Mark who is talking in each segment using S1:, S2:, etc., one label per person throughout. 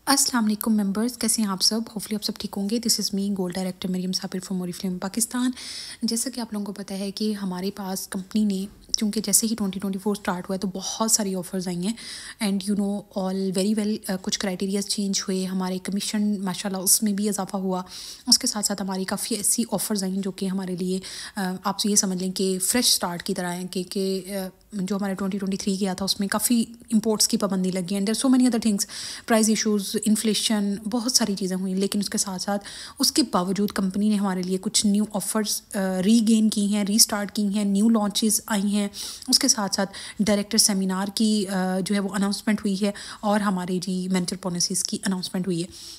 S1: अस्सलाम वालेकुम मेंबर्स, कैसे हैं आप सब? होपफुली आप सब ठीक होंगे। This is me gold director Mariam Sabir from Oriflame Pakistan. जैसा कि आप लोगों को पता है कि हमारे पास कंपनी ने, क्योंकि जैसे ही 2024 स्टार्ट हुआ है तो बहुत सारी ऑफ़र्स आई हैं and you know all very well. कुछ क्राइटेरियाज चेंज हुए, हमारे कमीशन माशाल्लाह उसमें भी इजाफा हुआ। उसके साथ साथ हमारी काफ़ी ऐसी ऑफ़र्स आई जो कि हमारे लिए आप ये समझ लें कि फ़्रेश स्टार्ट की तरह हैं कि जो हमारे 2023 गया था उसमें काफ़ी इंपोर्ट्स की पाबंदी लगी and there so many other things, price issues, inflation, बहुत सारी चीज़ें हुई। लेकिन उसके साथ साथ उसके बावजूद कंपनी ने हमारे लिए कुछ न्यू ऑफ़र्स रीगेन की हैं, रीस्टार्ट की हैं, न्यू लॉन्चेस आई हैं। उसके साथ साथ डायरेक्टर सेमिनार की जो है वो अनाउंसमेंट हुई है और हमारे जी मैनेजर पॉलिसीज़ की अनाउंसमेंट हुई है।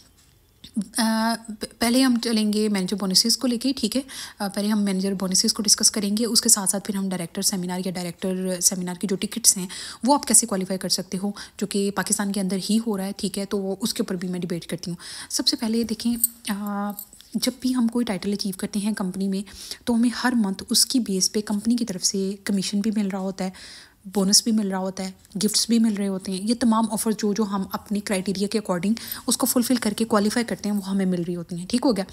S1: पहले हम चलेंगे मैनेजर बोनसेस को लेके, ठीक है। पहले हम मैनेजर बोनसेस को डिस्कस करेंगे, उसके साथ साथ फिर हम डायरेक्टर सेमिनार या डायरेक्टर सेमिनार की जो टिकट्स हैं वो आप कैसे क्वालिफाई कर सकते हो, जो कि पाकिस्तान के अंदर ही हो रहा है, ठीक है। तो वो उसके ऊपर भी मैं डिबेट करती हूँ। सबसे पहले देखें, जब भी हम कोई टाइटल अचीव करते हैं कंपनी में तो हमें हर मंथ उसकी बेस पे कंपनी की तरफ से कमीशन भी मिल रहा होता है, बोनस भी मिल रहा होता है, गिफ्ट्स भी मिल रहे होते हैं। ये तमाम ऑफ़र जो जो हम अपनी क्राइटेरिया के अकॉर्डिंग उसको फुलफ़िल करके क्वालिफाई करते हैं वो हमें मिल रही होती हैं, ठीक हो गया।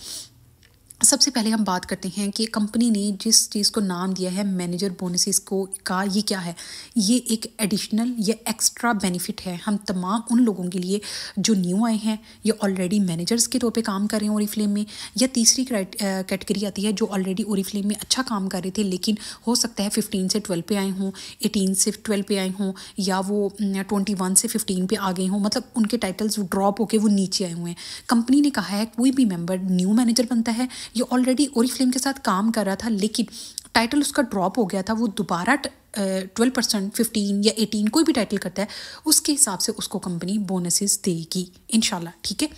S1: सबसे पहले हम बात करते हैं कि कंपनी ने जिस चीज़ को नाम दिया है मैनेजर बोनसेस को का, ये क्या है? ये एक एडिशनल या एक्स्ट्रा बेनिफिट है हम तमाम उन लोगों के लिए जो न्यू आए हैं या ऑलरेडी मैनेजर्स के तौर पे काम कर रहे हैं ओरिफ्लेम में, या तीसरी कैटेगरी आती है जो ऑलरेडी ओरिफ्लेम में अच्छा काम कर रहे थे लेकिन हो सकता है 15 से 12 पे आए हों, 18 से 12 पे आए हों, या वो 21 से 15 पे आ गए हों, मतलब उनके टाइटल्स ड्रॉप होके वो नीचे आए हुए हैं। कंपनी ने कहा है कोई भी मेंबर न्यू मैनेजर बनता है, ये ऑलरेडी ओरिफ्लेम के साथ काम कर रहा था लेकिन टाइटल उसका ड्रॉप हो गया था, वो दोबारा 12%, 15 या 18 कोई भी टाइटल करता है उसके हिसाब से उसको कंपनी बोनसेस देगी इंशाल्लाह, ठीक है।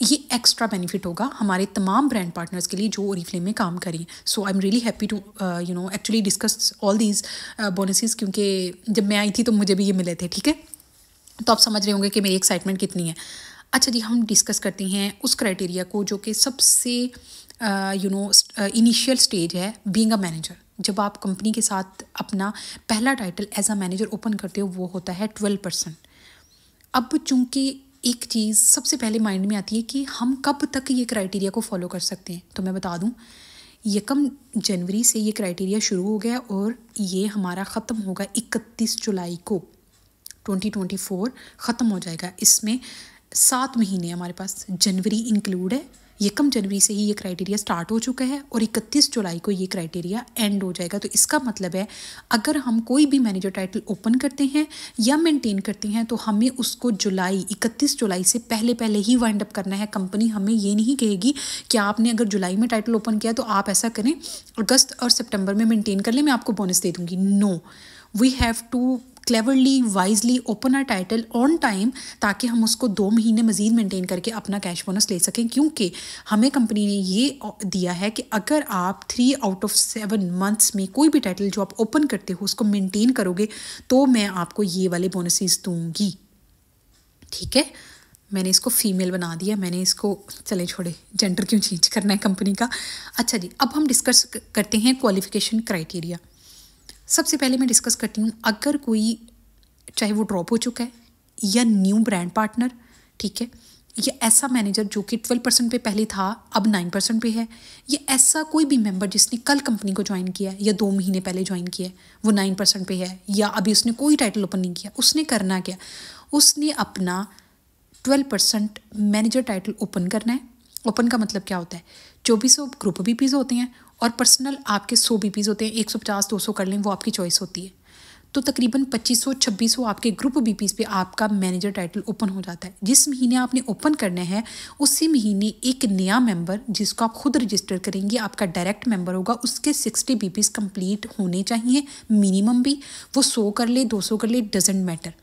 S1: ये एक्स्ट्रा बेनिफिट होगा हमारे तमाम ब्रांड पार्टनर्स के लिए जो ओरिफ्लेम में काम करें। So I am really happy to actually discuss all these bonuses, क्योंकि जब मैं आई थी तो मुझे भी ये मिले थे, ठीक है। तो आप समझ रहे होंगे कि मेरी एक्साइटमेंट कितनी है। अच्छा जी, हम डिस्कस करते हैं उस क्राइटेरिया को जो कि सबसे इनिशियल स्टेज है बीइंग अ मैनेजर। जब आप कंपनी के साथ अपना पहला title as a manager open करते हो वो होता है 12%। अब चूंकि एक चीज़ सबसे पहले माइंड में आती है कि हम कब तक ये क्राइटेरिया को फॉलो कर सकते हैं, तो मैं बता दूं 1 जनवरी से ये क्राइटेरिया शुरू हो गया और ये हमारा ख़त्म होगा 31 जुलाई को 2024 ख़त्म हो जाएगा। इसमें 7 महीने हमारे पास, जनवरी इंक्लूड है। 1 जनवरी से ही ये क्राइटेरिया स्टार्ट हो चुका है और 31 जुलाई को ये क्राइटेरिया एंड हो जाएगा। तो इसका मतलब है अगर हम कोई भी मैनेजर टाइटल ओपन करते हैं या मेंटेन करते हैं तो हमें उसको 31 जुलाई से पहले पहले ही वाइंड अप करना है। कंपनी हमें ये नहीं कहेगी कि आपने अगर जुलाई में टाइटल ओपन किया तो आप ऐसा करें अगस्त और सितंबर में मेंटेन कर लें, मैं आपको बोनस दे दूँगी। No, we have to cleverly wisely open our title on time ताकि हम उसको 2 महीने मज़ीद मेंटेन करके अपना कैश बोनस ले सकें, क्योंकि हमें कंपनी ने ये दिया है कि अगर आप 3 आउट ऑफ 7 मंथ्स में कोई भी टाइटल जो आप ओपन करते हो उसको मेंटेन करोगे तो मैं आपको ये वाले बोनसेस दूंगी, ठीक है। मैंने इसको फीमेल बना दिया, मैंने इसको, चले छोड़े, जेंडर क्यों चेंज करना है कंपनी का। अच्छा जी, अब हम डिस्कस करते हैं क्वालिफिकेशन क्राइटेरिया। सबसे पहले मैं डिस्कस करती हूँ, अगर कोई चाहे वो ड्रॉप हो चुका है या न्यू ब्रांड पार्टनर, ठीक है, या ऐसा मैनेजर जो कि 12% पे पहले था अब 9% पे है, या ऐसा कोई भी मेंबर जिसने कल कंपनी को ज्वाइन किया है या 2 महीने पहले ज्वाइन किया है वो 9% पे है, या अभी उसने कोई टाइटल ओपन नहीं किया, उसने करना क्या, उसने अपना 12% मैनेजर टाइटल ओपन करना है। ओपन का मतलब क्या होता है, 2400 ग्रुप बीपीज़ होते हैं और पर्सनल आपके 100 बीपीज़ होते हैं, 150 200 कर लें, वो आपकी चॉइस होती है। तो तकरीबन 2500-2600 आपके ग्रुप बीपीज़ पे आपका मैनेजर टाइटल ओपन हो जाता है। जिस महीने आपने ओपन करना है उसी महीने एक नया मेंबर जिसको आप खुद रजिस्टर करेंगे, आपका डायरेक्ट मेंबर होगा, उसके 60 बीपीज़ कंप्लीट होने चाहिए मिनिमम भी, वो 100 कर ले 200 कर ले, डजेंट मैटर।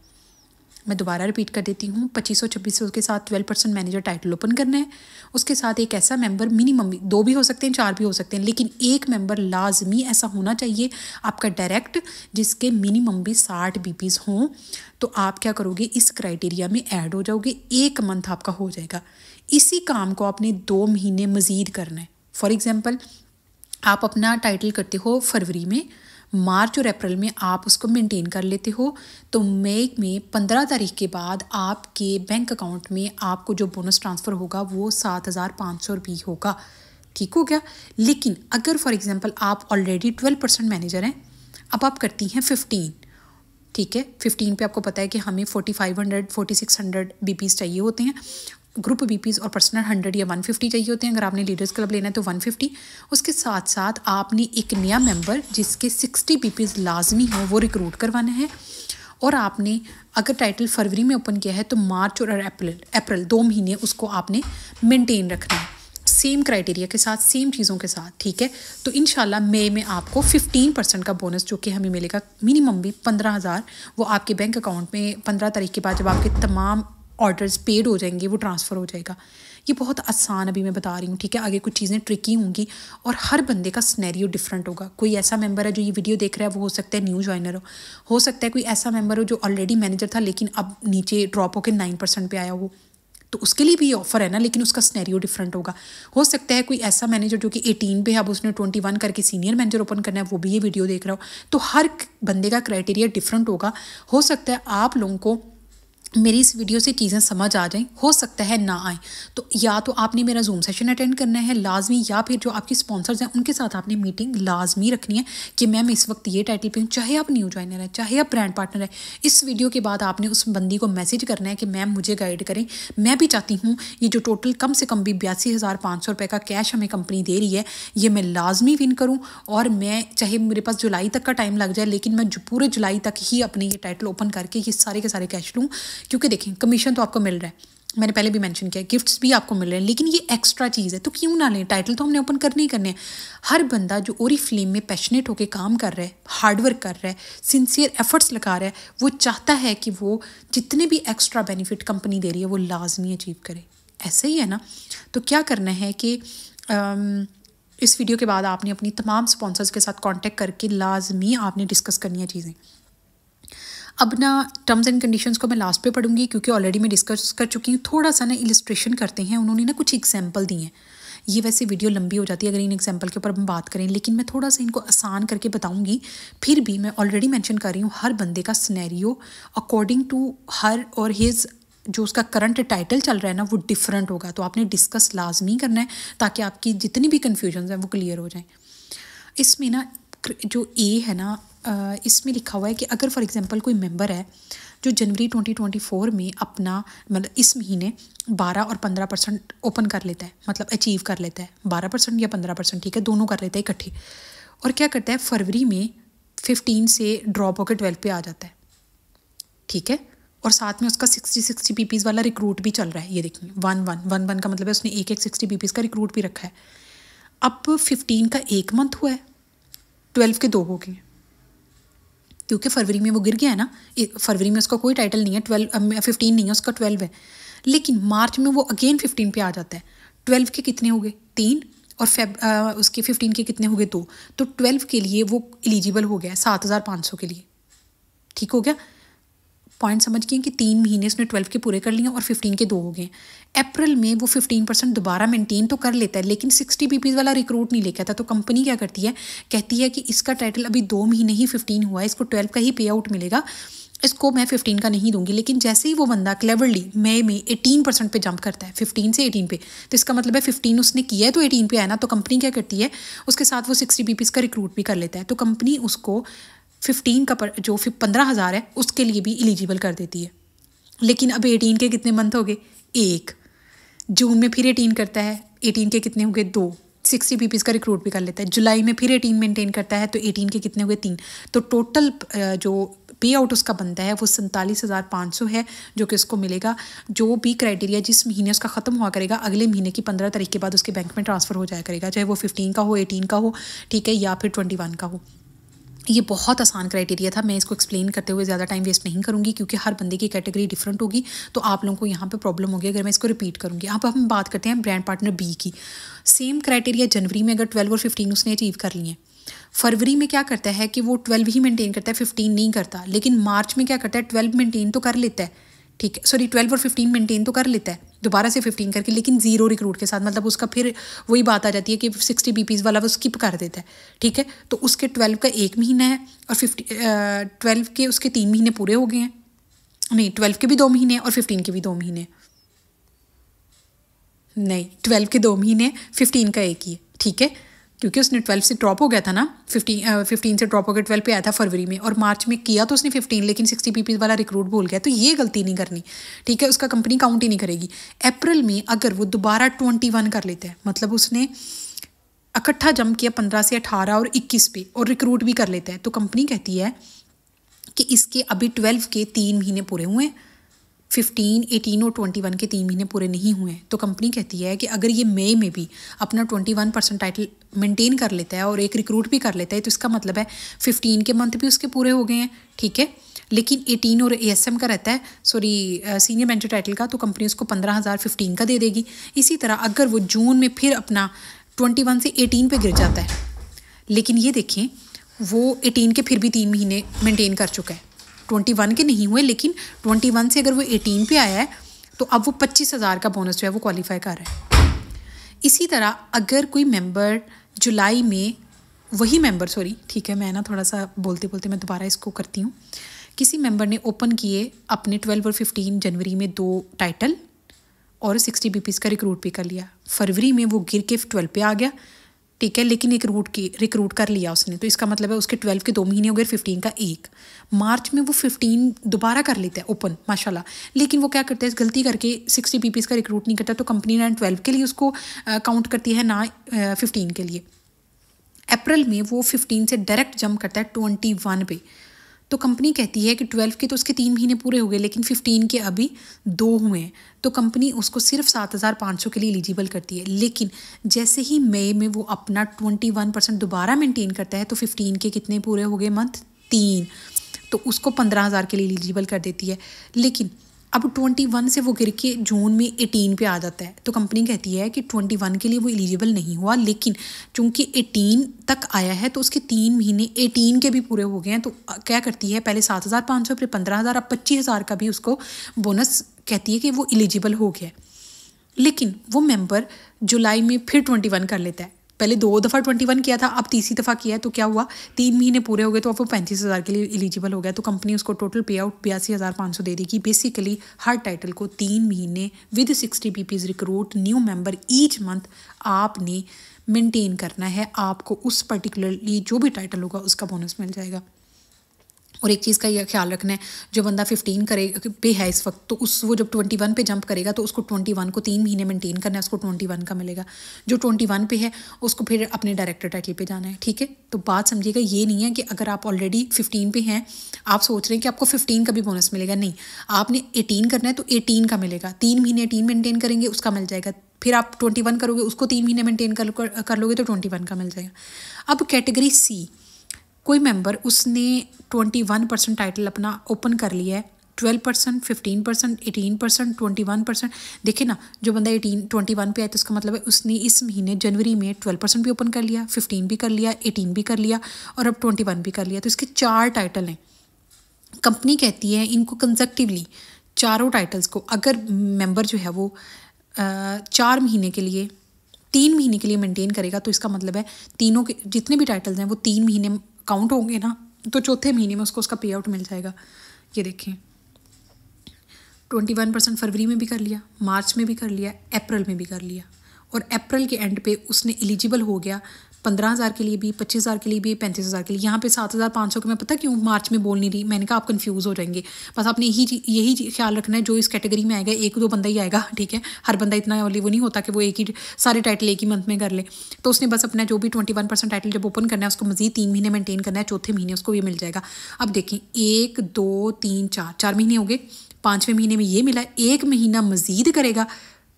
S1: मैं दोबारा रिपीट कर देती हूँ, 2500-2600 के साथ 12% मैनेजर टाइटल ओपन करना है। उसके साथ एक ऐसा मेंबर, मिनिमम 2 भी हो सकते हैं 4 भी हो सकते हैं, लेकिन एक मेंबर लाजमी ऐसा होना चाहिए आपका डायरेक्ट जिसके मिनिमम भी 60 बीपीज़ हों। तो आप क्या करोगे, इस क्राइटेरिया में ऐड हो जाओगे, 1 मंथ आपका हो जाएगा। इसी काम को आपने 2 महीने मज़ीद करना है। फॉर एग्ज़ाम्पल आप अपना टाइटल करते हो फरवरी में, मार्च और अप्रैल में आप उसको मेंटेन कर लेते हो, तो मई में 15 तारीख के बाद आपके बैंक अकाउंट में आपको जो बोनस ट्रांसफ़र होगा वो 7,500 रुपये होगा। ठीक हो गया। लेकिन अगर फॉर एग्जांपल आप ऑलरेडी 12% मैनेजर हैं, अब आप करती हैं 15, ठीक है, 15 पे आपको पता है कि हमें 4500 4600 बीपीज़ चाहिए होते हैं, ग्रुप बीपीज़ और पर्सनल 100 या 150 चाहिए होते हैं। अगर आपने लीडर्स क्लब लेना है तो 150। उसके साथ साथ आपने एक नया मेंबर जिसके 60 बीपीज़ लाजमी हो वो रिक्रूट करवाना है। और आपने अगर टाइटल फरवरी में ओपन किया है तो मार्च और अप्रैल 2 महीने उसको आपने मेंटेन रखना है, सेम क्राइटेरिया के साथ, सेम चीज़ों के साथ। ठीक है, तो इंशाल्लाह मई में आपको 15% का बोनस जो कि हमें मिलेगा, मिनिमम भी 15,000, वो आपके बैंक अकाउंट में 15 तारीख के बाद जब आपके तमाम ऑर्डर्स पेड हो जाएंगे वो ट्रांसफ़र हो जाएगा। ये बहुत आसान अभी मैं बता रही हूँ, ठीक है। आगे कुछ चीज़ें ट्रिकी होंगी और हर बंदे का सिनेरियो डिफरेंट होगा। कोई ऐसा मेंबर है जो ये वीडियो देख रहा है, वो हो सकता है न्यू ज्वाइनर हो सकता है कोई ऐसा मेंबर हो जो ऑलरेडी मैनेजर था लेकिन अब नीचे ड्रॉप होकर 9% पे आया हो, तो उसके लिए भी ये ऑफर है ना, लेकिन उसका सिनेरियो डिफरेंट होगा। हो सकता है कोई ऐसा मैनेजर जो कि 18 पे है, अब उसने 21 करके सीनियर मैनेजर ओपन करना है, वो भी ये वीडियो देख रहा हो। तो हर बंदे का क्राइटेरिया डिफरेंट होगा। हो सकता है आप लोगों को मेरी इस वीडियो से चीज़ें समझ आ जाएं, हो सकता है ना आए। तो या तो आपने मेरा जूम सेशन अटेंड करना है लाजमी, या फिर जो आपके स्पॉन्सर्स हैं उनके साथ आपने मीटिंग लाजमी रखनी है कि मैम इस वक्त ये टाइटल पे हूँ, चाहे आप न्यू ज्वाइनर है, चाहे आप ब्रांड पार्टनर है। इस वीडियो के बाद आपने उस बंदी को मैसेज करना है कि मैम मुझे गाइड करें, मैं भी चाहती हूँ ये जो टोटल कम से कम भी 82,500 रुपये का कैश हमें कंपनी दे रही है, ये मैं लाजमी विन करूँ, और मैं चाहे मेरे पास जुलाई तक का टाइम लग जाए, लेकिन मैं पूरे जुलाई तक ही अपने ये टाइटल ओपन करके ये सारे के सारे कैश लूँ। क्योंकि देखें, कमीशन तो आपको मिल रहा है, मैंने पहले भी मेंशन किया, गिफ्ट्स भी आपको मिल रहे हैं, लेकिन ये एक्स्ट्रा चीज़ है, तो क्यों ना लें। टाइटल तो हमने ओपन करने ही करने हैं। हर बंदा जो ओरिफ्लेम में पैशनेट होकर काम कर रहा है, हार्डवर्क कर रहा है, सिंसियर एफर्ट्स लगा रहा है, वो चाहता है कि वो जितने भी एक्स्ट्रा बेनिफिट कंपनी दे रही है वो लाजमी अचीव करे। ऐसा ही है ना। तो क्या करना है कि इस वीडियो के बाद आपने अपनी तमाम स्पॉन्सर्स के साथ कॉन्टेक्ट करके लाजमी आपने डिस्कस करनी है चीज़ें। अब ना टर्म्स एंड कंडीशंस को मैं लास्ट पे पढ़ूंगी, क्योंकि ऑलरेडी मैं डिस्कस कर चुकी हूँ। थोड़ा सा ना इलस्ट्रेशन करते हैं, उन्होंने ना कुछ एग्जांपल दिए हैं। ये वैसे वीडियो लंबी हो जाती है अगर इन एग्जांपल के ऊपर हम बात करें, लेकिन मैं थोड़ा सा इनको आसान करके बताऊंगी। फिर भी मैं ऑलरेडी मेंशन कर रही हूँ, हर बंदे का सिनेरियो अकॉर्डिंग टू हर और हिज जो उसका करंट टाइटल चल रहा है ना वो डिफरेंट होगा। तो आपने डिस्कस लाजमी करना है ताकि आपकी जितनी भी कन्फ्यूजन हैं वो क्लियर हो जाएँ। इसमें ना जो ए है ना, इसमें लिखा हुआ है कि अगर फॉर एग्जांपल कोई मेंबर है जो जनवरी 2024 में अपना मतलब इस महीने 12 और 15% ओपन कर लेता है, मतलब अचीव कर लेता है, 12% या 15%, ठीक है, दोनों कर लेता है इकट्ठे, और क्या करता है फरवरी में 15 से ड्रॉप होकर 12 पे आ जाता है, ठीक है, और साथ में उसका 60 बीपीज़ वाला रिक्रूट भी चल रहा है। ये देखिए 1 का मतलब है उसने एक 60 बीपीज़ का रिक्रूट भी रखा है। अब 15 का 1 मंथ हुआ है, 12 के 2 हो गए, क्योंकि फरवरी में वो गिर गया है ना। फरवरी में उसका कोई टाइटल नहीं है, 15 नहीं है, उसका 12 है। लेकिन मार्च में वो अगेन 15 पे आ जाता है। 12 के कितने हो गए 3, और उसके 15 के कितने हो गए 2, तो 12 के लिए वो एलिजिबल हो गया 7,500 के लिए। ठीक हो गया, पॉइंट समझ गए कि 3 महीने उसने 12 के पूरे कर लिए और 15 के 2 हो गए। अप्रैल में वो 15% दोबारा मेंटेन तो कर लेता है, लेकिन 60 बीपीज़ वाला रिक्रूट नहीं लेकर आता। तो कंपनी क्या करती है, कहती है कि इसका टाइटल अभी 2 महीने ही 15 हुआ है, इसको 12 का ही पे आउट मिलेगा, इसको मैं 15 का नहीं दूंगी। लेकिन जैसे ही वो बंदा क्लेवरली मई में 18% पे जंप करता है, 15 से 18 पे, तो इसका मतलब है 15 उसने किया है तो 18 पे आया ना, तो कंपनी क्या करती है उसके साथ वो 60 बीपीज़ का रिक्रूट भी कर लेता है। तो कंपनी उसको 15 का जो 15,000 है उसके लिए भी एलिजिबल कर देती है। लेकिन अब 18 के कितने मंथ हो गए 1, जून में फिर 18 करता है, 18 के कितने हो गए 2, 60 बीपीज़ का रिक्रूट भी कर लेता है। जुलाई में फिर 18 मेंटेन करता है तो 18 के कितने हो गए 3। तो टोटल जो पे आउट उसका बनता है वो 47,500 है, जो कि उसको मिलेगा। जो भी क्राइटेरिया जिस महीने उसका ख़त्म हुआ करेगा अगले महीने की 15 तारीख के बाद उसके बैंक में ट्रांसफ़र हो जाया करेगा, चाहे वो 15 का हो, 18 का हो, ठीक है, या फिर 21 का हो। ये बहुत आसान क्राइटेरिया था, मैं इसको एक्सप्लेन करते हुए ज़्यादा टाइम वेस्ट नहीं करूँगी, क्योंकि हर बंदे की कैटेगरी डिफरेंट होगी, तो आप लोगों को यहाँ पे प्रॉब्लम होगी अगर मैं इसको रिपीट करूँगी। अब हम बात करते हैं ब्रांड पार्टनर बी की। सेम क्राइटेरिया जनवरी में अगर 12 और 15 उसने अचीव कर लिए, फरवरी में क्या करता है कि वो 12 ही मेंटेन करता है, 15 नहीं करता। लेकिन मार्च में क्या करता है 12 मेंटेन तो कर लेता है, ठीक है, सॉरी 12 और 15 मेंटेन तो कर लेता है, दोबारा से 15 करके, लेकिन ज़ीरो रिक्रूट के साथ। मतलब उसका फिर वही बात आ जाती है कि 60 BPs वाला वो स्किप कर देता है, ठीक है। तो उसके 12 का 1 महीना है और 12 के उसके 3 महीने पूरे हो गए हैं। नहीं, 12 के भी 2 महीने और 15 के भी 2 महीने। नहीं, 12 के 2 महीने, 15 का 1 ही है, ठीक है, क्योंकि उसने 12 से ड्रॉप हो गया था ना, 15 से ड्रॉप हो गया, 12 पे आया था फरवरी में, और मार्च में किया तो उसने 15, लेकिन 60 BPs वाला रिक्रूट भूल गया। तो ये गलती नहीं करनी, ठीक है, उसका कंपनी काउंट ही नहीं करेगी। अप्रैल में अगर वो दोबारा 21 कर लेता है, मतलब उसने इकट्ठा जम किया 15 से 18 और 21 पे और रिक्रूट भी कर लेता है, तो कंपनी कहती है कि इसके अभी 12 के 3 महीने पूरे हुए हैं, 15, 18 और 21 के 3 महीने पूरे नहीं हुए हैं। तो कंपनी कहती है कि अगर ये मई में भी अपना 21% टाइटल मेंटेन कर लेता है और एक रिक्रूट भी कर लेता है, तो इसका मतलब है 15 के मंथ भी उसके पूरे हो गए हैं, ठीक है। लेकिन 18 और ASM का रहता है, सीनियर मैनेजर टाइटल का, तो कंपनी उसको 15,000 15 का दे देगी। इसी तरह अगर वो जून में फिर अपना 21 से 18 पे गिर जाता है, लेकिन ये देखें वो 18 के फिर भी 3 महीने मेंटेन कर चुका है, 21 के नहीं हुए, लेकिन 21 से अगर वो 18 पे आया है तो अब वो 25,000 का बोनस जो है वो क्वालिफाई कर रहा है। इसी तरह अगर कोई मेंबर जुलाई में, वही मेंबर ठीक है, मैं ना थोड़ा सा बोलते बोलते मैं दोबारा इसको करती हूँ। किसी मेंबर ने ओपन किए अपने 12 और 15 जनवरी में 2 टाइटल और 60 BPs का रिक्रूट भी कर लिया। फरवरी में वो गिर के 12 पे आ गया, ठीक है, लेकिन एक रिक्रूट कर लिया उसने, तो इसका मतलब है उसके 12 के 2 महीने हो गए, 15 का 1। मार्च में वो 15 दोबारा कर लेता है ओपन, माशाल्लाह, लेकिन वो क्या करता है, गलती करके 60 BPs का रिक्रूट नहीं करता, तो कंपनी ना 12 के लिए उसको काउंट करती है, ना 15 के लिए। अप्रैल में वो 15 से डायरेक्ट जंप करता है 21 पे, तो कंपनी कहती है कि 12 के तो उसके 3 महीने पूरे हो गए, लेकिन 15 के अभी 2 हुए हैं, तो कंपनी उसको सिर्फ 7,500 के लिए एलिजिबल करती है। लेकिन जैसे ही मई में वो अपना 21% दोबारा मेंटेन करता है, तो 15 के कितने पूरे हो गए मंथ, 3, तो उसको 15,000 के लिए एलिजिबल कर देती है। लेकिन अब 21 से वो गिर के जून में 18 पे आ जाता है, तो कंपनी कहती है कि 21 के लिए वो एलिजिबल नहीं हुआ, लेकिन चूंकि 18 तक आया है तो उसके 3 महीने 18 के भी पूरे हो गए हैं, तो क्या करती है, पहले 7,500 फिर 15,000, अब 25,000 का भी उसको बोनस कहती है कि वो एलिजिबल हो गया है। लेकिन वो मेंबर जुलाई में फिर 21 कर लेता है, पहले 2 दफ़ा 21 किया था, अब तीसरी दफ़ा किया है, तो क्या हुआ, 3 महीने पूरे हो गए, तो अब वो 35,000 के लिए एलिजिबल हो गया, तो कंपनी उसको टोटल पे आउट 82,500 दे देगी। बेसिकली हर टाइटल को 3 महीने with 60 BPs recruit new member each month आपने मेंटेन करना है, आपको उस पर्टिकुलरली जो भी टाइटल होगा उसका बोनस मिल जाएगा। और एक चीज़ का यह ख्याल रखना है, जो बंदा 15 पे है इस वक्त, तो वो जब 21 पे जंप करेगा तो उसको 21 को 3 महीने मेंटेन करना है, उसको 21 का मिलेगा। जो 21 पे है उसको फिर अपने डायरेक्टर टाइटल पे जाना है, ठीक है। तो बात समझिएगा, ये नहीं है कि अगर आप ऑलरेडी 15 पे हैं, आप सोच रहे हैं कि आपको 15 का भी बोनस मिलेगा, नहीं, आपने 18 करना है तो 18 का मिलेगा, 3 महीने 18 मेंटेन करेंगे उसका मिल जाएगा, फिर आप 21 करोगे, उसको 3 महीने मेंटेन कर लोगे तो 21 का मिल जाएगा। अब कैटेगरी C, कोई मेंबर उसने 21% टाइटल अपना ओपन कर लिया है, 12%, 15%, 18%, 21%। देखिए ना, जो बंदा 21 पे आया तो उसका मतलब है उसने इस महीने जनवरी में 12% भी ओपन कर लिया, 15 भी कर लिया, 18 भी कर लिया और अब 21 भी कर लिया, तो इसके 4 टाइटल हैं। कंपनी कहती है इनको कंसेक्टिवली चारों टाइटल्स को अगर मेंबर जो है वो 4 महीने के लिए, 3 महीने के लिए मेंटेन करेगा, तो इसका मतलब है तीनों के जितने भी टाइटल्स हैं वो 3 महीने काउंट होंगे ना, तो चौथे महीने में उसको उसका पे आउट मिल जाएगा। ये देखें, 21% फरवरी में भी कर लिया, मार्च में भी कर लिया, अप्रैल में भी कर लिया, और अप्रैल के एंड पे उसने एलिजिबल हो गया 15,000 के लिए भी, 25,000 के लिए भी, 35,000 के लिए। यहाँ पे 7,500 के मैं पता क्यों मार्च में बोल नहीं रही, मैंने कहा आप कंफ्यूज हो जाएंगे, बस आपने यही ख्याल रखना है, जो इस कैटेगरी में आएगा 1-2 बंदा ही आएगा, ठीक है। हर बंदा इतना वो नहीं होता कि वो एक ही सारे टाइटल एक ही मंथ में कर ले, तो उसने बस अपना जो भी 21% टाइटल जब ओपन करना है उसको मजीद 3 महीने मेंटेन करना है, चौथे महीने उसको ये मिल जाएगा। अब देखें 1, 2, 3, 4 महीने हो गए, 5वें महीने में ये मिला, 1 महीना मजीद करेगा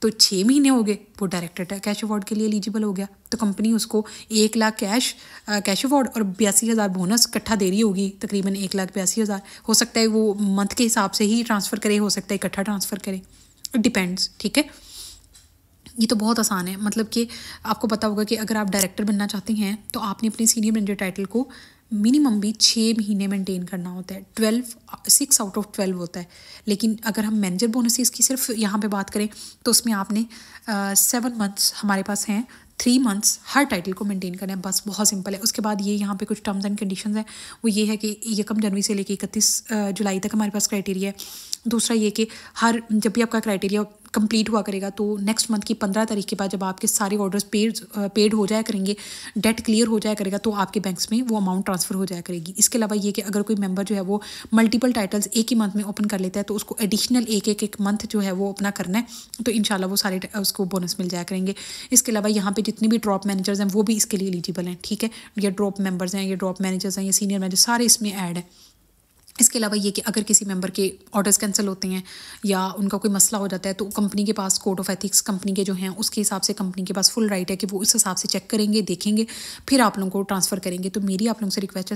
S1: तो 6 महीने हो गए, वो डायरेक्टर कैश अवार्ड के लिए एलिजिबल हो गया। तो कंपनी उसको 1 लाख कैश अवार्ड और 82,000 बोनस इकट्ठा दे रही होगी, तकरीबन 1,82,000। हो सकता है वो मंथ के हिसाब से ही ट्रांसफ़र करे, हो सकता है इकट्ठा ट्रांसफ़र करे, डिपेंड्स, ठीक है। ये तो बहुत आसान है, मतलब कि आपको पता होगा कि अगर आप डायरेक्टर बनना चाहते हैं तो आपने अपने सीनियर मैनेजर टाइटल को मिनिमम भी 6 महीने मेंटेन करना होता है। 6 आउट ऑफ 12 होता है। लेकिन अगर हम मैनेजर बोनसेस की सिर्फ यहाँ पे बात करें तो उसमें आपने 7 मंथ्स हमारे पास हैं, 3 मंथ्स हर टाइटल को मेंटेन करना है, बस बहुत सिंपल है। उसके बाद ये यहाँ पे कुछ टर्म्स एंड कंडीशंस हैं, वो ये है कि 1 जनवरी से लेकर 31 जुलाई तक हमारे पास क्राइटेरिया है। दूसरा ये कि जब भी आपका क्राइटेरिया कंप्लीट हुआ करेगा तो नेक्स्ट मंथ की 15 तारीख के बाद जब आपके सारे ऑर्डर्स पेड हो जाया करेंगे, डेट क्लियर हो जाया करेगा, तो आपके बैंक्स में वो अमाउंट ट्रांसफ़र हो जाया करेगी। इसके अलावा ये कि अगर कोई मेंबर जो है वो मल्टीपल टाइटल्स एक ही मंथ में ओपन कर लेता है तो उसको एडिशनल एक मंथ जो है वो अपना करना है, तो इंशाल्लाह वो सारे उसको बोनस मिल जाया करेंगे। इसके अलावा यहाँ पे जितने भी ड्रॉप मैनेजर्स हैं वो भी इसके लिए एलिजिबल हैं, ठीक है। ये ड्रॉप मेंबर्स हैं, ये ड्रॉप मैनेजर्स हैं, ये सीनियर मैनेजर, सारे इसमें ऐड है। इसके अलावा ये कि अगर किसी मेंबर के ऑर्डर्स कैंसिल होते हैं या उनका कोई मसला हो जाता है तो कंपनी के पास कोड ऑफ एथिक्स कंपनी के जो हैं उसके हिसाब से कंपनी के पास फुल राइट है कि वो उस हिसाब से चेक करेंगे, देखेंगे, फिर आप लोगों को ट्रांसफ़र करेंगे। तो मेरी आप लोगों से रिक्वेस्ट है,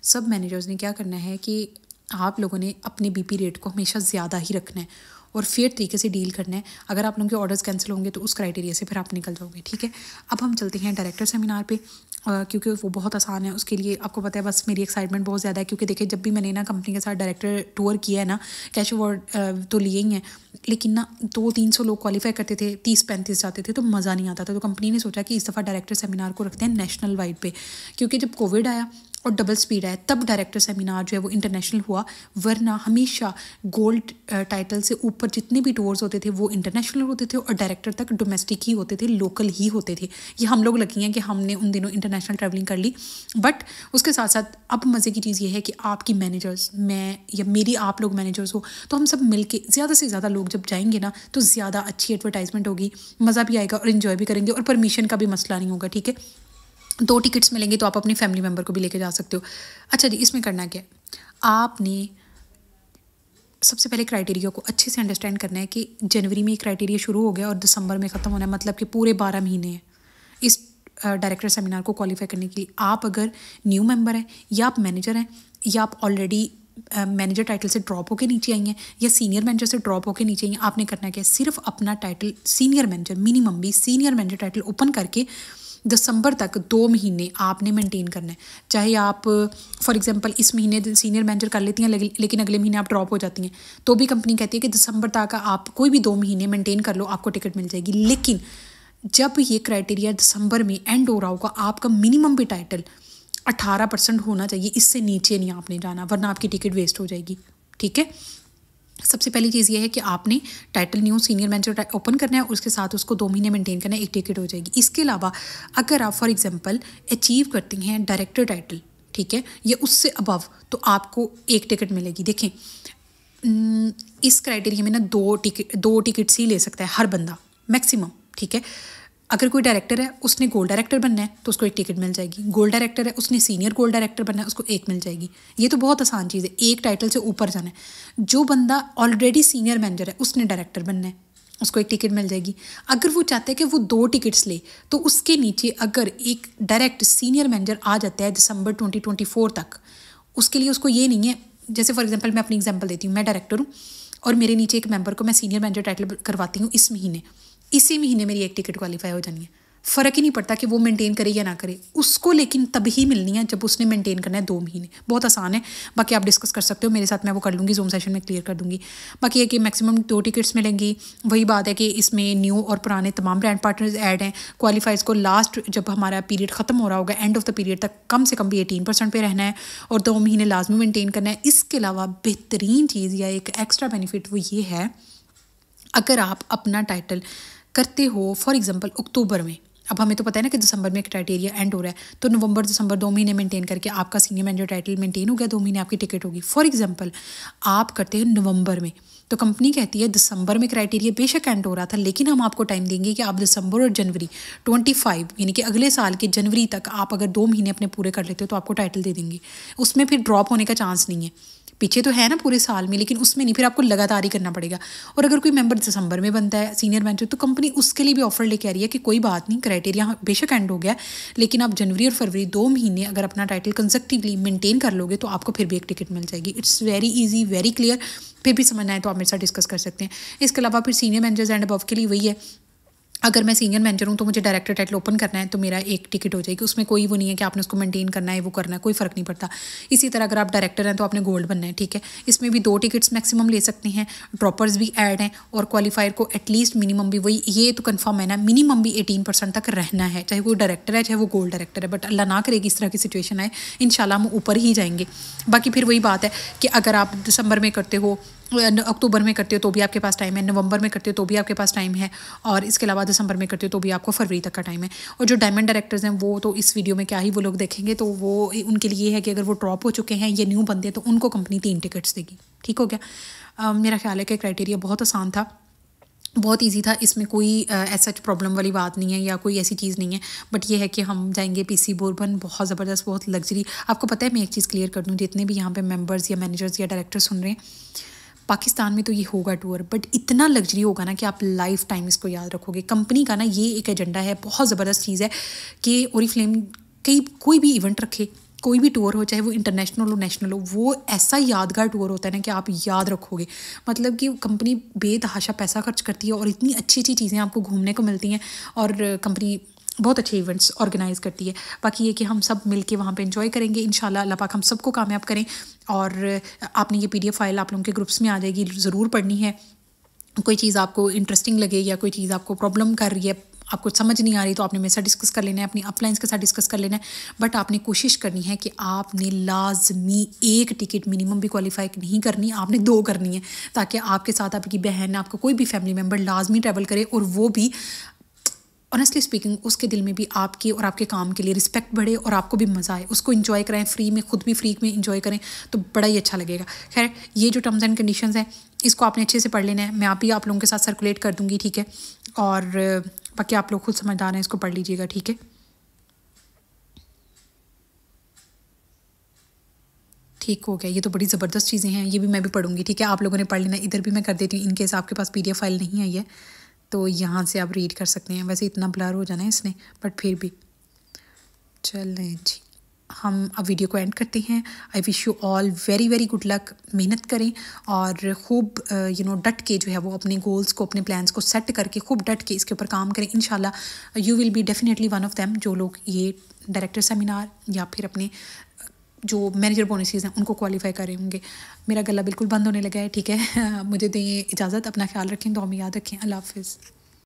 S1: सब मैनेजर्स ने क्या करना है कि आप लोगों ने अपने बीपी रेट को हमेशा ज़्यादा ही रखना है और फेयर तरीके से डील करना है। अगर आप लोगों के ऑर्डर्स कैंसिल होंगे तो उस क्राइटेरिया से फिर आप निकल जाओगे, ठीक है। अब हम चलते हैं डायरेक्टर सेमिनार पे, क्योंकि वो बहुत आसान है। उसके लिए आपको पता है बस मेरी एक्साइटमेंट बहुत ज़्यादा है, क्योंकि देखिए जब भी मैंने ना कंपनी के साथ डायरेक्टर टूर किया है ना, कैश अवार्ड तो लिए ही हैं, लेकिन ना 200-300 लोग क्वालिफाई करते थे, 30-35 जाते थे, तो मज़ा नहीं आता था। तो कंपनी ने सोचा कि इस दफ़ा डायरेक्टर सेमिनार को रखते हैं नेशनल वाइड पे, क्योंकि जब कोविड आया और डबल स्पीड आया तब डायरेक्टर सेमिनार जो है वो इंटरनेशनल हुआ, वरना हमेशा गोल्ड टाइटल से ऊपर जितने भी टूर्स होते थे वो इंटरनेशनल होते थे और डायरेक्टर तक डोमेस्टिक ही होते थे, लोकल ही होते थे। ये हम लोग लगी हैं कि हमने उन दिनों इंटरनेशनल ट्रैवलिंग कर ली, बट उसके साथ साथ अब मज़े की चीज़ ये है कि आपकी मैनेजर्स, मैं या मेरी आप लोग मैनेजर्स हो, तो हम सब मिल के ज़्यादा से ज़्यादा लोग जब जाएंगे ना तो ज़्यादा अच्छी एडवर्टाइजमेंट होगी, मज़ा भी आएगा और इन्जॉय भी करेंगे और परमिशन का भी मसला नहीं होगा, ठीक है। 2 टिकट्स मिलेंगे तो आप अपनी फैमिली मेम्बर को भी लेके जा सकते हो। अच्छा जी, इसमें करना क्या है, आपने सबसे पहले क्राइटेरिया को अच्छे से अंडरस्टैंड करना है कि जनवरी में क्राइटेरिया शुरू हो गया और दिसंबर में ख़त्म होना है, मतलब कि पूरे 12 महीने हैं इस डायरेक्टर सेमिनार को क्वालिफाई करने के लिए। आप अगर न्यू मेंबर हैं या आप मैनेजर हैं या आप ऑलरेडी मैनेजर टाइटल से ड्रॉप होकर नीचे आई हैं या सीनियर मैनेजर से ड्रॉप होकर नीचे आई हैं, आपने करना क्या है, सिर्फ अपना टाइटल सीनियर मैनेजर, मिनिमम भी सीनियर मैनेजर टाइटल ओपन करके दिसंबर तक 2 महीने आपने मेंटेन करना है। चाहे आप फॉर एग्जांपल इस महीने सीनियर मैनेजर कर लेती हैं लेकिन अगले महीने आप ड्रॉप हो जाती हैं, तो भी कंपनी कहती है कि दिसंबर तक आप कोई भी 2 महीने मेंटेन कर लो, आपको टिकट मिल जाएगी। लेकिन जब ये क्राइटेरिया दिसंबर में एंड हो रहा होगा, आपका मिनिमम भी टाइटल 18% होना चाहिए, इससे नीचे नहीं आपने जाना, वरना आपकी टिकट वेस्ट हो जाएगी, ठीक है। सबसे पहली चीज़ ये है कि आपने title new senior manager open करना है, उसके साथ उसको 2 महीने मेंटेन करना है, एक टिकट हो जाएगी। इसके अलावा अगर आप फॉर एग्जांपल अचीव करते हैं डायरेक्टर टाइटल, ठीक है, या उससे अबव, तो आपको एक टिकट मिलेगी। देखें इस क्राइटेरिया में ना 2 टिकट्स ही ले सकता है हर बंदा मैक्सिमम, ठीक है। अगर कोई डायरेक्टर है उसने गोल्ड डायरेक्टर बनना है तो उसको एक टिकट मिल जाएगी, गोल्ड डायरेक्टर है उसने सीनियर गोल्ड डायरेक्टर बनना है उसको एक मिल जाएगी। ये तो बहुत आसान चीज़ है, एक टाइटल से ऊपर जाना है। जो बंदा ऑलरेडी सीनियर मैनेजर है उसने डायरेक्टर बनना है, उसको एक टिकट मिल जाएगी। अगर वो चाहता है कि वो 2 टिकट्स ले तो उसके नीचे अगर एक डायरेक्ट सीनियर मैनेजर आ जाता है दिसंबर 2024 तक, उसके लिए उसको ये नहीं है, जैसे फॉर एग्जाम्पल मैं अपनी एग्जाम्पल देती हूँ, मैं डायरेक्टर हूँ और मेरे नीचे एक मेंबर को मैं सीनियर मैनेजर टाइटल करवाती हूँ इसी महीने मेरी एक टिकट क्वालिफाई हो जानी है। फ़र्क ही नहीं पड़ता कि वो मेंटेन करे या ना करे उसको, लेकिन तभी मिलनी है जब उसने मेंटेन करना है 2 महीने। बहुत आसान है, बाकी आप डिस्कस कर सकते हो मेरे साथ, मैं वो कर लूँगी, जूम सेशन में क्लियर कर दूँगी। बाकी है कि मैक्सिमम 2 टिकट्स मिलेंगी। वही बात है कि इसमें न्यू और पुराने तमाम ब्रांड पार्टनर्स ऐड हैं। क्वालिफाइज को लास्ट जब हमारा पीरियड ख़त्म हो रहा होगा, एंड ऑफ द पीरियड तक कम से कम भी 18% पे रहना है और 2 महीने लाजमी मेंटेन करना है। इसके अलावा बेहतरीन चीज़ या एक एक्स्ट्रा बेनिफिट वो ये है, अगर आप अपना टाइटल करते हो फॉर एग्जांपल अक्टूबर में, अब हमें तो पता है ना कि दिसंबर में क्राइटेरिया एंड हो रहा है, तो नवंबर दिसंबर 2 महीने मेंटेन करके आपका सीनियर मैनेजर टाइटल मेंटेन हो गया, 2 महीने आपकी टिकट होगी। फॉर एग्जांपल आप करते हैं नवंबर में, तो कंपनी कहती है दिसंबर में क्राइटेरिया बेशक एंड हो रहा था, लेकिन हम आपको टाइम देंगे कि आप दिसंबर और जनवरी 25 यानी कि अगले साल के जनवरी तक आप अगर 2 महीने अपने पूरे कर लेते हो तो आपको टाइटल दे देंगे। उसमें फिर ड्रॉप होने का चांस नहीं है, पीछे तो है ना पूरे साल में, लेकिन उसमें नहीं, फिर आपको लगातार ही करना पड़ेगा। और अगर कोई मेंबर दिसंबर में बनता है सीनियर मैनेजर, तो कंपनी उसके लिए भी ऑफर लेके आ रही है कि कोई बात नहीं, क्राइटेरिया बेशक एंड हो गया, लेकिन आप जनवरी और फरवरी 2 महीने अगर अपना टाइटल कंसेक्टिवली मेंटेन कर लोगे तो आपको फिर भी एक टिकट मिल जाएगी। It's very easy, very clear. फिर भी समझना है तो आप मेरे साथ डिस्कस कर सकते हैं। इसके अलावा फिर सीनियर मैनेजर्स एंड अबव के लिए वही है, अगर मैं सीनियर मैनेजर हूँ तो मुझे डायरेक्टर टाइटल ओपन करना है तो मेरा एक टिकट हो जाएगी, उसमें कोई वो नहीं है कि आपने उसको मेंटेन करना है, वो करना है, कोई फ़र्क नहीं पड़ता। इसी तरह अगर आप डायरेक्टर हैं तो आपने गोल्ड बनना है, ठीक है। इसमें भी 2 टिकट्स मैक्सिमम ले सकते हैं, ड्रॉपर्स भी ऐड हैं और क्वालिफायर को एटलीस्ट मिनिमम भी वही, ये तो कन्फर्म है ना, मिनिमम भी 18% तक रहना है, चाहे वो डायरेक्टर है चाहे वो गोल्ड डायरेक्टर है। बट अल्लाह ना करे कि इस तरह की सिचुएशन आए, इंशाल्लाह हम ऊपर ही जाएंगे। बाकी फिर वही बात है कि अगर आप दिसंबर में करते हो, अक्टूबर में करते हो तो भी आपके पास टाइम है, नवंबर में करते हो तो भी आपके पास टाइम है, और इसके अलावा दिसंबर में करते हो तो भी आपको फरवरी तक का टाइम है। और जो डायमंड डायरेक्टर्स हैं वो तो इस वीडियो में क्या ही वो लोग देखेंगे, तो वो उनके लिए है कि अगर वो ड्रॉप हो चुके हैं, ये न्यू बंदे हैं, तो उनको कंपनी 3 टिकट्स देगी। ठीक हो गया। मेरा ख्याल है कि क्राइटेरिया बहुत आसान था, बहुत इजी था, इसमें कोई ऐसा प्रॉब्लम वाली बात नहीं है या कोई ऐसी चीज़ नहीं है। बट ये है कि हम जाएंगे पीसी बोर्बन, बहुत ज़बरदस्त, बहुत लग्जरी। आपको पता है, मैं एक चीज़ क्लियर कर दूँ, जितने भी यहाँ पे मेंबर्स या मैनेजर्स या डायरेक्टर सुन रहे हैं, पाकिस्तान में तो ये होगा टूर, बट इतना लग्जरी होगा ना कि आप लाइफ टाइम इसको याद रखोगे। कंपनी का ना ये एक एजेंडा है, बहुत ज़बरदस्त चीज़ है कि ओरिफ्लेम कोई भी इवेंट रखे, कोई भी टूर हो, चाहे वो इंटरनेशनल हो नेशनल हो, वो ऐसा यादगार टूर होता है ना कि आप याद रखोगे। मतलब कि कंपनी बेतहाशा पैसा खर्च करती है और इतनी अच्छी अच्छी चीज़ें आपको घूमने को मिलती हैं, और कंपनी बहुत अच्छे इवेंट्स ऑर्गेनाइज़ करती है। बाकी ये कि हम सब मिलके वहाँ पे एंजॉय करेंगे इंशाल्लाह, अल्लाह पाक हम सबको कामयाब करें। और आपने ये PDF फाइल आप लोगों के ग्रुप्स में आ जाएगी, ज़रूर पढ़नी है। कोई चीज़ आपको इंटरेस्टिंग लगे या कोई चीज़ आपको प्रॉब्लम कर रही है, आपको समझ नहीं आ रही, तो आपने मेरे साथ डिस्कस कर लेना है, अपनी अपलाइंस के साथ डिस्कस कर लेना है। बट आपने कोशिश करनी है कि आपने लाजमी 1 टिकट मिनिमम भी क्वालिफाई नहीं करनी, आपने 2 करनी है, ताकि आपके साथ आपकी बहन, आपका कोई भी फैमिली मेम्बर लाजमी ट्रैवल करे, और वो भी ऑनेस्टली स्पीकिंग उसके दिल में भी आपके और आपके काम के लिए रिस्पेक्ट बढ़े और आपको भी मज़ा आए, उसको इन्जॉय कराएं फ्री में, खुद भी फ्री में इन्जॉय करें, तो बड़ा ही अच्छा लगेगा। खैर, ये जो टर्म्स एंड कंडीशंस हैं इसको आपने अच्छे से पढ़ लेना है, मैं आप लोगों के साथ सर्कुलेट कर दूँगी, ठीक है। और बाकी आप लोग खुद समझदार हैं, इसको पढ़ लीजिएगा, ठीक है। ठीक हो गया, ये तो बड़ी ज़बरदस्त चीज़ें हैं, ये भी मैं भी पढ़ूंगी, ठीक है। आप लोगों ने पढ़ लेना, इधर भी मैं कर देती हूँ, इनकेस आपके पास PDF फाइल नहीं आई है तो यहाँ से आप रीड कर सकते हैं। वैसे इतना ब्लर हो जाना है इसने, बट फिर भी चलें जी, हम अब वीडियो को एंड करते हैं। I wish you all very very good luck, मेहनत करें और खूब डट के जो है वो अपने गोल्स को, अपने प्लान्स को सेट करके खूब डट के इसके ऊपर काम करें। इंशाल्लाह you will be definitely one of them, जो लोग ये डायरेक्टर सेमिनार या फिर अपने जो मैनेजर बोनसेस हैं उनको क्वालिफाई करे होंगे। मेरा गला बिल्कुल बंद होने लगा है, ठीक है। मुझे दें इजाज़त, अपना ख्याल रखें, दुआ में याद रखें, अल्लाह हाफिज़।